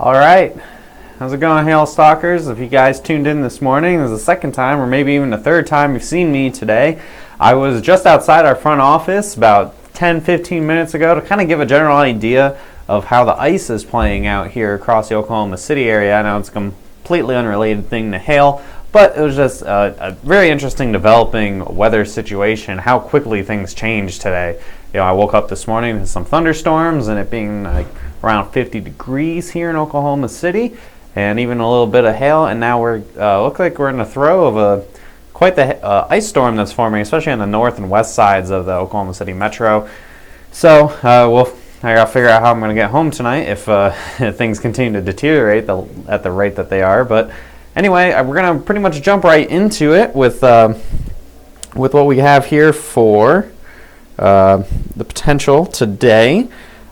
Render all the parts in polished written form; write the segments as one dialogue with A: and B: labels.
A: All right, how's it going, Hail Stalkers? If you guys tuned in this morning, this is the second time or maybe even the third time you've seen me today. I was just outside our front office about 10-15 minutes ago to kind of give a general idea of how the ice is playing out here across the Oklahoma City area. I know it's a completely unrelated thing to hail, but it was just a very interesting developing weather situation, how quickly things changed today. You know, I woke up this morning with some thunderstorms and it being like around 50 degrees here in Oklahoma City, and even a little bit of hail, and now we're look like we're in the throw of quite the ice storm that's forming, especially on the north and west sides of the Oklahoma City metro. So I gotta figure out how I'm gonna get home tonight if things continue to deteriorate at the rate that they are. But anyway, we're gonna pretty much jump right into it with what we have here for the potential today.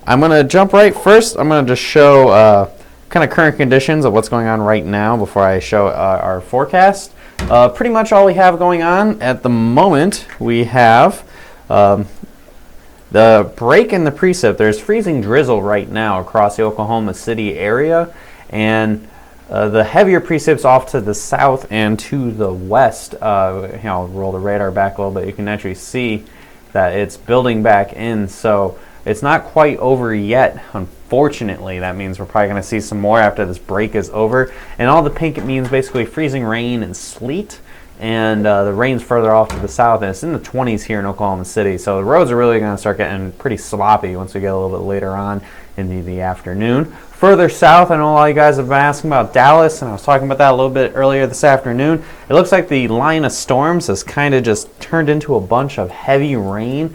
A: I'm going to jump right first. I'm going to just show kind of current conditions of what's going on right now before I show our forecast. Pretty much all we have going on at the moment, we have the break in the precip. There's freezing drizzle right now across the Oklahoma City area, and the heavier precip's off to the south and to the west. I'll roll the radar back a little bit. You can actually see that it's building back in, so it's not quite over yet, unfortunately. That means we're probably going to see some more after this break is over. And all the pink, it means basically freezing rain and sleet, and the rain's further off to the south, and it's in the 20s here in Oklahoma City. So the roads are really going to start getting pretty sloppy once we get a little bit later on in the afternoon. Further south, I know a lot of you guys have been asking about Dallas, and I was talking about that a little bit earlier this afternoon. It looks like the line of storms has kind of just turned into a bunch of heavy rain,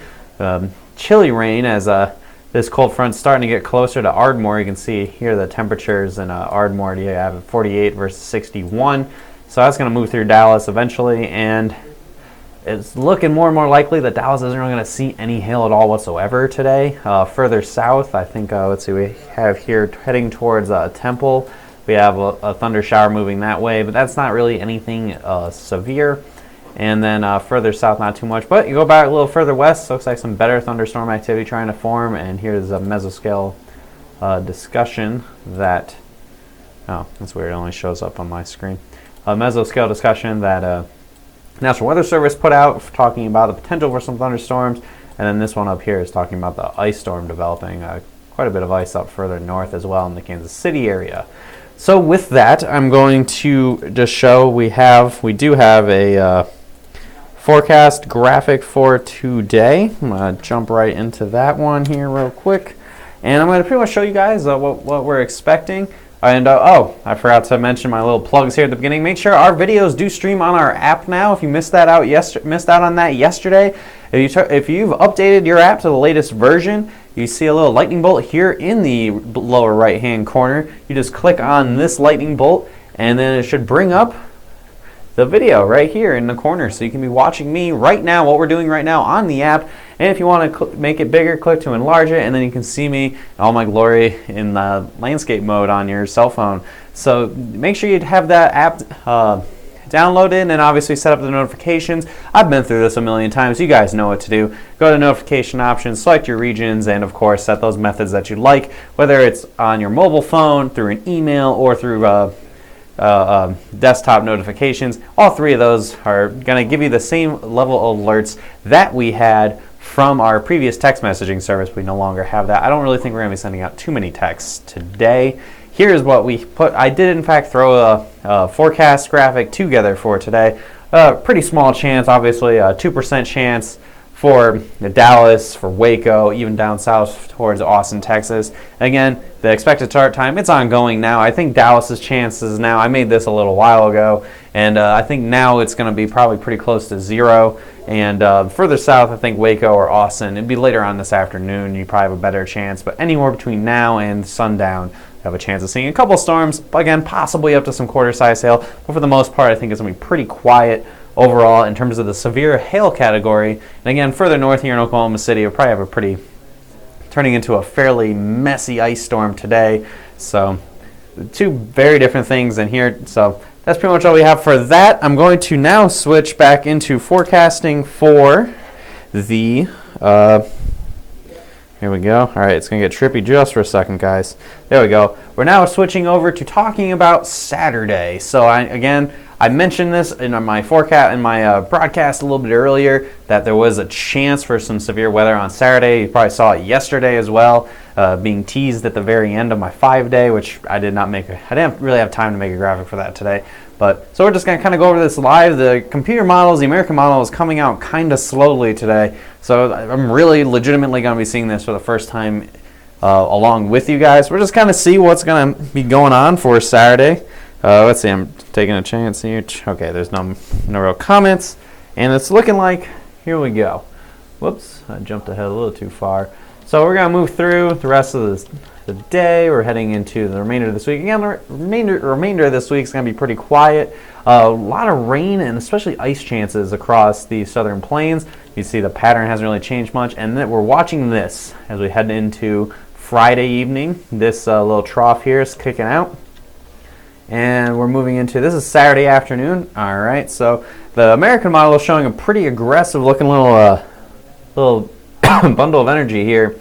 A: chilly rain, as this cold front's starting to get closer to Ardmore. You can see here the temperatures in Ardmore. You have 48 versus 61. So that's going to move through Dallas eventually, and it's looking more and more likely that Dallas isn't really going to see any hail at all whatsoever today. Further south, I think, let's see, we have here heading towards Temple. We have a thunder shower moving that way, but that's not really anything severe. And then further south, not too much. But you go back a little further west, looks like some better thunderstorm activity trying to form. And here's a mesoscale discussion that, oh, that's weird, it only shows up on my screen. A mesoscale discussion that National Weather Service put out talking about the potential for some thunderstorms. And then this one up here is talking about the ice storm developing, quite a bit of ice up further north as well in the Kansas City area. So with that, I'm going to just show we do have a forecast graphic for today. I'm going to jump right into that one here real quick. And I'm going to pretty much show you guys what we're expecting. And oh, I forgot to mention my little plugs here at the beginning. Make sure our videos do stream on our app now. If you missed out on that yesterday, if you've updated your app to the latest version, you see a little lightning bolt here in the lower right hand corner. You just click on this lightning bolt, and then it should bring up the video right here in the corner, so you can be watching me right now, what we're doing right now on the app. And if you want to make it bigger, click to enlarge it, and then you can see me in all my glory in the landscape mode on your cell phone. So make sure you have that app downloaded, and obviously set up the notifications. I've been through this a million times. You guys know what to do. Go to notification options, select your regions, and of course set those methods that you like, whether it's on your mobile phone, through an email, or through desktop notifications. All three of those are going to give you the same level of alerts that we had from our previous text messaging service. We no longer have that. I don't really think we're going to be sending out too many texts today. Here's what we put. I did in fact throw a forecast graphic together for today. Pretty small chance, obviously, a 2% chance for Dallas, for Waco, even down south towards Austin, Texas. Again, the expected start time, it's ongoing now. I think Dallas's chances now, I made this a little while ago, and I think now it's going to be probably pretty close to 0. And further south, I think Waco or Austin, it'd be later on this afternoon, you probably have a better chance. But anywhere between now and sundown, you have a chance of seeing a couple storms, but again, possibly up to some quarter-size hail. But for the most part, I think it's going to be pretty quiet overall in terms of the severe hail category. And again, further north here in Oklahoma City, you'll probably have turning into a fairly messy ice storm today. So two very different things in here. So that's pretty much all we have for that. I'm going to now switch back into forecasting for the Here we go. All right, it's going to get trippy just for a second, guys. There we go. We're now switching over to talking about Saturday. So, I mentioned this in my forecast, in my broadcast a little bit earlier, that there was a chance for some severe weather on Saturday. You probably saw it yesterday as well, being teased at the very end of my 5-day, which I didn't really have time to make a graphic for that today. So we're just going to kind of go over this live. The computer models, the American model is coming out kind of slowly today. So I'm really legitimately going to be seeing this for the first time along with you guys. We're just kind of see what's going to be going on for Saturday. Let's see, I'm taking a chance here. Okay, there's no real comments. And it's looking like, here we go. Whoops, I jumped ahead a little too far. So we're going to move through the rest of the day. We're heading into the remainder of this week. Again, the remainder of this week is going to be pretty quiet. A lot of rain and especially ice chances across the southern plains. You see the pattern hasn't really changed much. And then we're watching this as we head into Friday evening. This little trough here is kicking out. And we're moving into, this is Saturday afternoon. All right, so the American model is showing a pretty aggressive looking little bundle of energy here.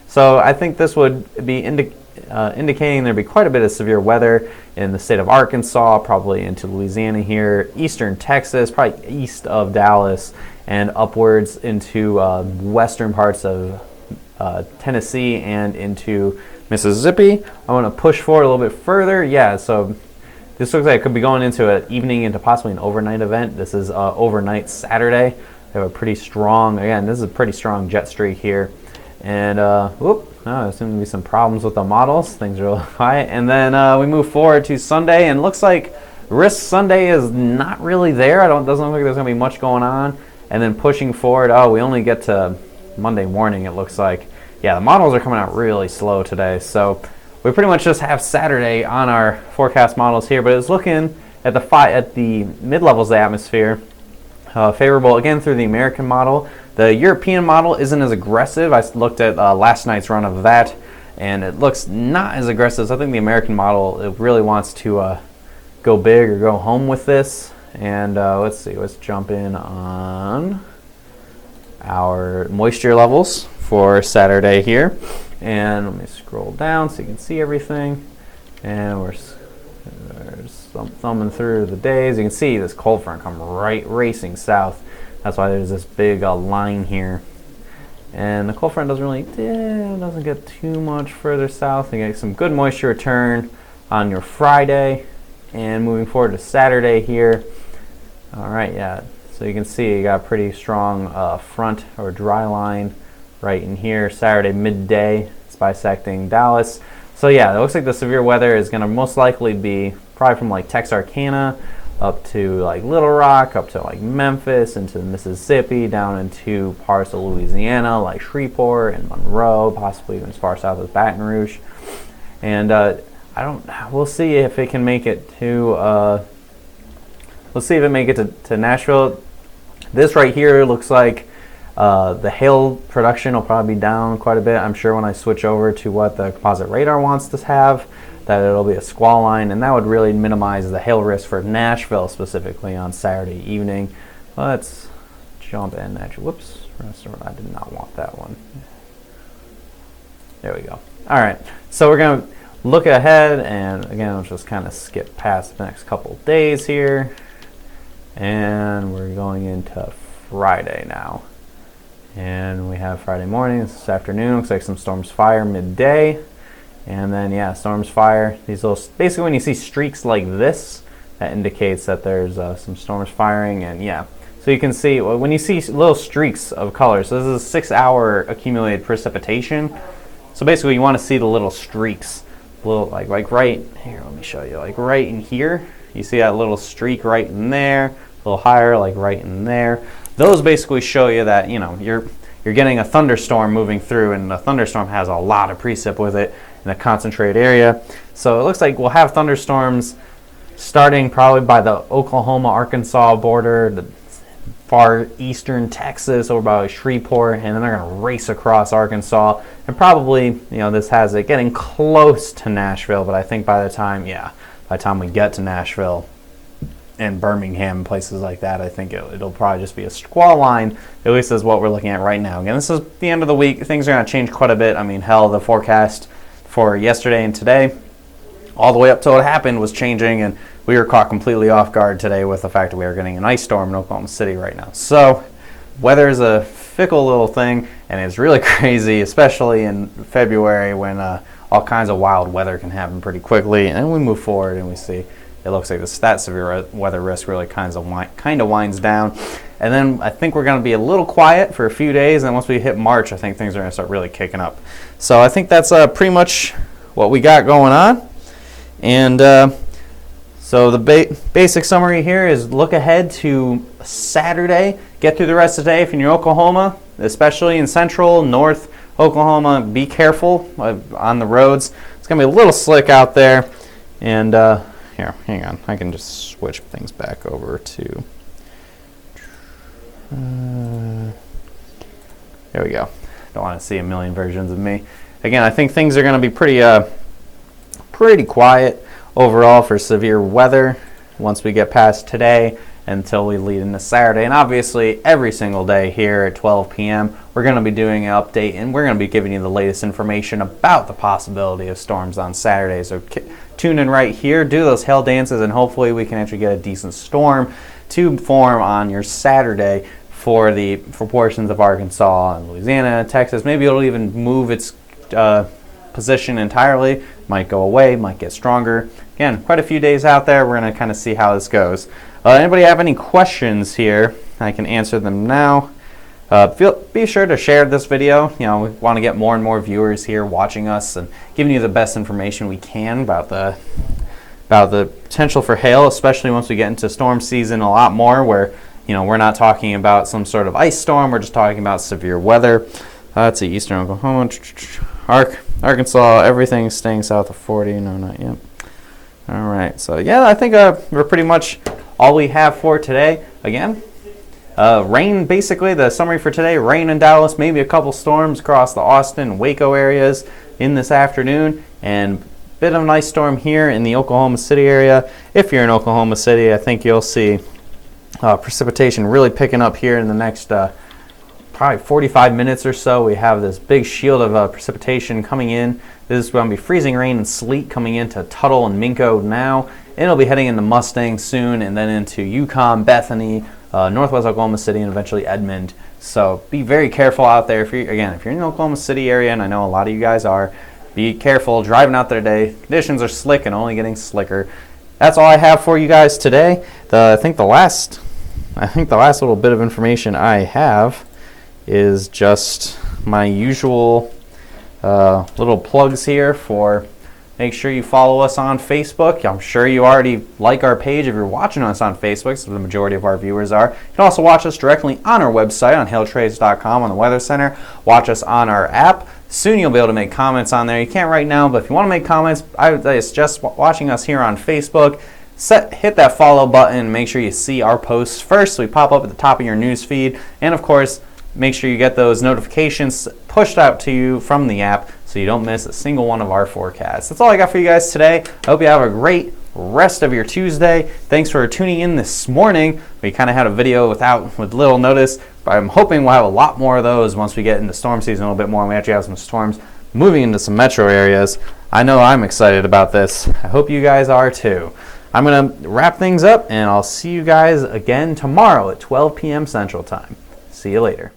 A: So I think this would be indicating there'd be quite a bit of severe weather in the state of Arkansas, probably into Louisiana here, eastern Texas, probably east of Dallas, and upwards into western parts of Tennessee and into Mississippi. I want to push forward a little bit further. Yeah, so this looks like it could be going into an evening into possibly an overnight event. This is overnight Saturday. They have a pretty strong, again, this is a pretty strong jet streak here. And, there seems to be some problems with the models. Things are really quiet. And then we move forward to Sunday, and looks like risk Sunday is not really there. Doesn't look like there's going to be much going on. And then pushing forward, we only get to Monday morning, it looks like. Yeah, the models are coming out really slow today. So we pretty much just have Saturday on our forecast models here, but it's looking at the mid-levels of the atmosphere. Favorable again through the American model. The European model isn't as aggressive. I looked at last night's run of that, and it looks not as aggressive. So I think the American model, it really wants to go big or go home with this. And let's see, let's jump in on our moisture levels for Saturday here. And let me scroll down so you can see everything. And we're thumbing through the days. You can see this cold front come racing south. That's why there's this big line here. And the cold front doesn't get too much further south. You get some good moisture return on your Friday. And moving forward to Saturday here. All right, yeah. So you can see you got a pretty strong front or dry line right in here. Saturday midday, it's bisecting Dallas. So yeah, it looks like the severe weather is going to most likely be probably from like Texarkana up to like Little Rock, up to like Memphis, into Mississippi, down into parts of Louisiana like Shreveport and Monroe, possibly even as far south as Baton Rouge. And we'll see if it can make it to to Nashville. This right here looks like the hail production will probably be down quite a bit. I'm sure when I switch over to what the composite radar wants to have, that it'll be a squall line, and that would really minimize the hail risk for Nashville specifically on Saturday evening. Let's jump in. Whoops, I did not want that one. There we go. All right, so we're going to look ahead, and again, let's just kind of skip past the next couple of days here. And we're going into Friday now. And we have Friday morning, this afternoon, looks like some storms fire midday. And then, yeah, storms fire. These little, basically when you see streaks like this, that indicates that there's some storms firing. And yeah, so you can see, when you see little streaks of color, so this is a 6-hour accumulated precipitation. So basically you want to see the little streaks, like right here, let me show you, like right in here. You see that little streak right in there, a little higher, like right in there. Those basically show you that, you're getting a thunderstorm moving through, and the thunderstorm has a lot of precip with it in a concentrated area. So it looks like we'll have thunderstorms starting probably by the Oklahoma-Arkansas border, the far eastern Texas, over by Shreveport, and then they're going to race across Arkansas. And probably, this has it getting close to Nashville, but I think by the time we get to Nashville, in Birmingham and places like that, I think it'll probably just be a squall line, at least is what we're looking at right now. Again, this is the end of the week. Things are going to change quite a bit. I mean, hell, the forecast for yesterday and today, all the way up till it happened, was changing, and we were caught completely off guard today with the fact that we are getting an ice storm in Oklahoma City right now. So weather is a fickle little thing, and it's really crazy, especially in February when all kinds of wild weather can happen pretty quickly. And we move forward and we see it looks like that severe weather risk really kind of winds down. And then I think we're going to be a little quiet for a few days, and once we hit March, I think things are going to start really kicking up. So I think that's pretty much what we got going on. And so the basic summary here is look ahead to Saturday. Get through the rest of the day if you're in Oklahoma, especially in central, north Oklahoma. Be careful on the roads. It's going to be a little slick out there. And here, hang on. I can just switch things back over to... there we go. Don't want to see a million versions of me. Again, I think things are going to be pretty quiet overall for severe weather once we get past today until we lead into Saturday. And obviously every single day here at 12 p.m. we're going to be doing an update, and we're going to be giving you the latest information about the possibility of storms on Saturday. So tune in right here, do those hail dances, and hopefully we can actually get a decent storm to form on your Saturday for portions of Arkansas and Louisiana, Texas. Maybe it'll even move its position entirely. Might go away, might get stronger. Again, quite a few days out there. We're going to kind of see how this goes. Anybody have any questions here? I can answer them now. Be sure to share this video. You know, we want to get more and more viewers here watching us and giving you the best information we can about the potential for hail, especially once we get into storm season a lot more, where we're not talking about some sort of ice storm. We're just talking about severe weather. Let's see, eastern Oklahoma, Arkansas, everything's staying south of 40. No, not yet. All right, so yeah, I think we're pretty much all we have for today. Again, rain, basically, the summary for today, rain in Dallas, maybe a couple storms across the Austin, Waco areas in this afternoon, and a bit of an ice storm here in the Oklahoma City area. If you're in Oklahoma City, I think you'll see precipitation really picking up here in the next probably 45 minutes or so. We have this big shield of precipitation coming in. This is going to be freezing rain and sleet coming into Tuttle and Minco now. And it'll be heading into Mustang soon, and then into Yukon, Bethany, Northwest Oklahoma City, and eventually Edmond. So be very careful out there. If you're in the Oklahoma City area, and I know a lot of you guys are, be careful driving out there today. Conditions are slick and only getting slicker. That's all I have for you guys today. I think the last little bit of information I have is just my usual little plugs here for make sure you follow us on Facebook. I'm sure you already like our page if you're watching us on Facebook, so the majority of our viewers are. You can also watch us directly on our website on hailtrades.com on the Weather Center. Watch us on our app. Soon you'll be able to make comments on there. You can't right now, but if you want to make comments, I would say it's just watching us here on Facebook. Hit that follow button. Make sure you see our posts first so we pop up at the top of your news feed. And of course, make sure you get those notifications pushed out to you from the app so you don't miss a single one of our forecasts. That's all I got for you guys today. I hope you have a great rest of your Tuesday. Thanks for tuning in this morning. We kind of had a video with little notice, but I'm hoping we'll have a lot more of those once we get into storm season a little bit more, and we actually have some storms moving into some metro areas. I know I'm excited about this. I hope you guys are too. I'm going to wrap things up, and I'll see you guys again tomorrow at 12 p.m. Central Time. See you later.